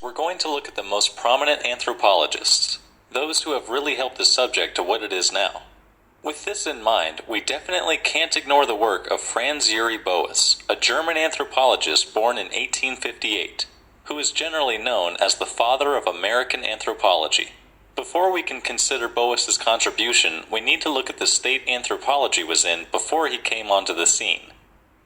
we're going to look at the most prominent anthropologists, those who have really helped the subject to what it is now. With this in mind, we definitely can't ignore the work of Franz Uri Boas, a German anthropologist born in 1858, who is generally known as the father of American anthropology. Before we can consider Boas's contribution, we need to look at the state anthropology was in before he came onto the scene.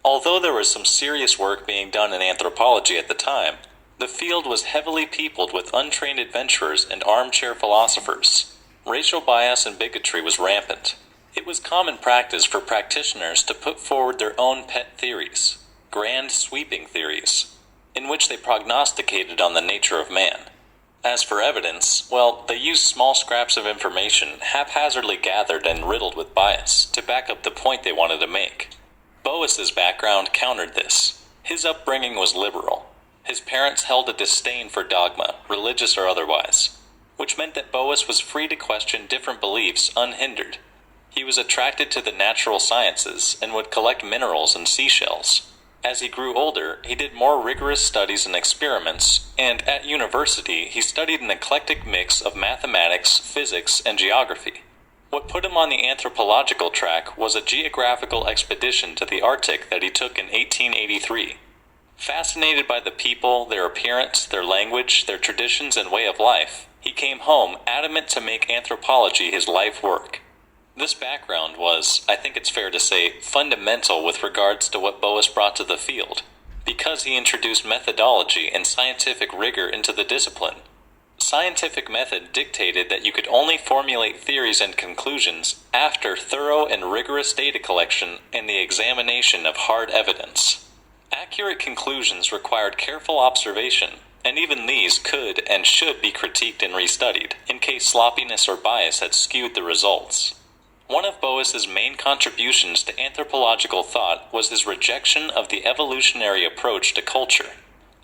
Although there was some serious work being done in anthropology at the time, the field was heavily peopled with untrained adventurers and armchair philosophers. Racial bias and bigotry was rampant. It was common practice for practitioners to put forward their own pet theories, grand sweeping theories, in which they prognosticated on the nature of man. As for evidence, well, they used small scraps of information haphazardly gathered and riddled with bias to back up the point they wanted to make. Boas's background countered this. His upbringing was liberal. His parents held a disdain for dogma, religious or otherwise, which meant that Boas was free to question different beliefs unhindered. He was attracted to the natural sciences and would collect minerals and seashells. As he grew older, he did more rigorous studies and experiments, and at university he studied an eclectic mix of mathematics, physics, and geography. What put him on the anthropological track was a geographical expedition to the Arctic that he took in 1883. Fascinated by the people, their appearance, their language, their traditions, and way of life, he came home adamant to make anthropology his life work. This background was, I think it's fair to say, fundamental with regards to what Boas brought to the field, because he introduced methodology and scientific rigor into the discipline. Scientific method dictated that you could only formulate theories and conclusions after thorough and rigorous data collection and the examination of hard evidence. Accurate conclusions required careful observation, and even these could and should be critiqued and restudied, in case sloppiness or bias had skewed the results. One of Boas's main contributions to anthropological thought was his rejection of the evolutionary approach to culture.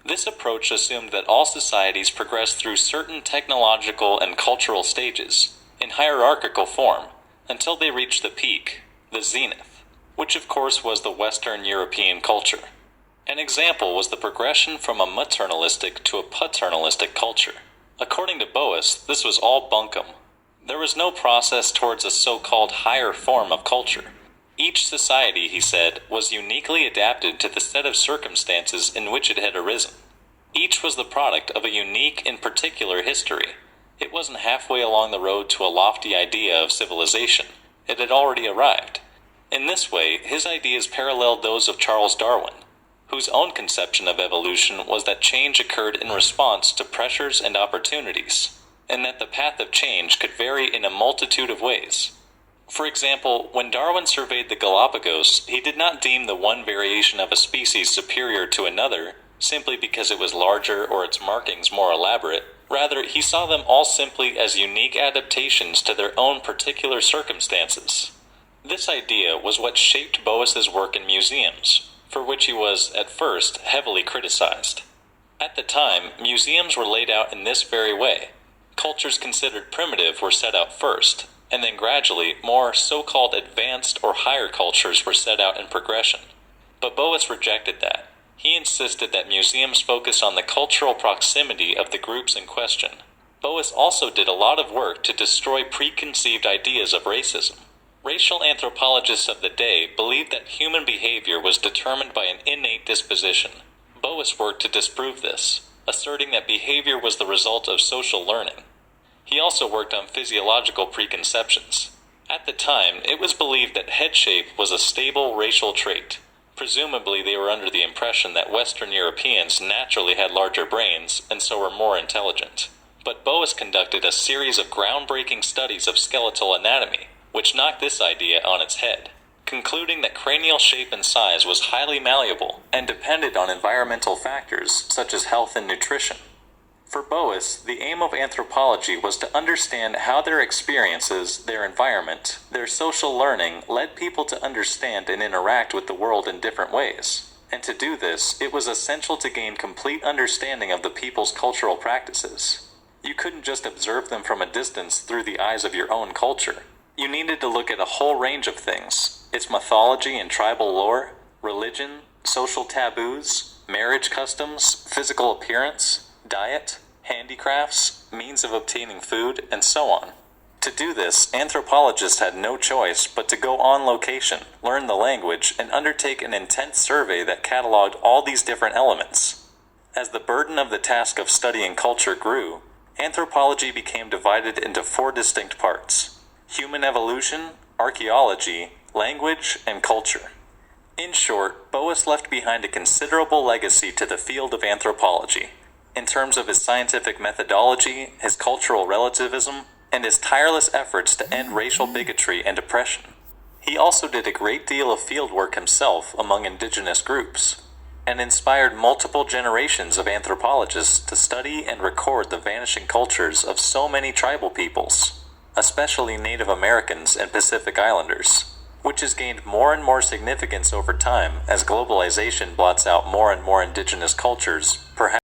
This approach assumed that all societies progress through certain technological and cultural stages, in hierarchical form, until they reach the peak, the zenith, which of course was the Western European culture. An example was the progression from a maternalistic to a paternalistic culture. According to Boas, this was all bunkum. There was no process towards a so-called higher form of culture. Each society, he said, was uniquely adapted to the set of circumstances in which it had arisen. Each was the product of a unique and particular history. It wasn't halfway along the road to a lofty idea of civilization. It had already arrived. In this way, his ideas paralleled those of Charles Darwin, whose own conception of evolution was that change occurred in response to pressures and opportunities, and that the path of change could vary in a multitude of ways. For example, when Darwin surveyed the Galapagos, he did not deem the one variation of a species superior to another simply because it was larger or its markings more elaborate. Rather, he saw them all simply as unique adaptations to their own particular circumstances. This idea was what shaped Boas's work in museums, for which he was, at first, heavily criticized. At the time, museums were laid out in this very way. Cultures considered primitive were set out first, and then gradually, more so-called advanced or higher cultures were set out in progression. But Boas rejected that. He insisted that museums focus on the cultural proximity of the groups in question. Boas also did a lot of work to destroy preconceived ideas of racism. Racial anthropologists of the day believed that human behavior was determined by an innate disposition. Boas worked to disprove this, asserting that behavior was the result of social learning. He also worked on physiological preconceptions. At the time, it was believed that head shape was a stable racial trait. Presumably, they were under the impression that Western Europeans naturally had larger brains and so were more intelligent. But Boas conducted a series of groundbreaking studies of skeletal anatomy, which knocked this idea on its head, concluding that cranial shape and size was highly malleable and depended on environmental factors such as health and nutrition. For Boas, the aim of anthropology was to understand how their experiences, their environment, their social learning led people to understand and interact with the world in different ways. And to do this, it was essential to gain complete understanding of the people's cultural practices. You couldn't just observe them from a distance through the eyes of your own culture. You needed to look at a whole range of things: its mythology and tribal lore, religion, social taboos, marriage customs, physical appearance, diet, handicrafts, means of obtaining food, and so on. To do this, anthropologists had no choice but to go on location, learn the language, and undertake an intense survey that cataloged all these different elements. As the burden of the task of studying culture grew, anthropology became divided into 4 distinct parts: human evolution, archaeology, language, and culture. In short, Boas left behind a considerable legacy to the field of anthropology, in terms of his scientific methodology, his cultural relativism, and his tireless efforts to end racial bigotry and oppression. He also did a great deal of fieldwork himself among indigenous groups, and inspired multiple generations of anthropologists to study and record the vanishing cultures of so many tribal peoples, especially Native Americans and Pacific Islanders, which has gained more and more significance over time as globalization blots out more and more indigenous cultures, perhaps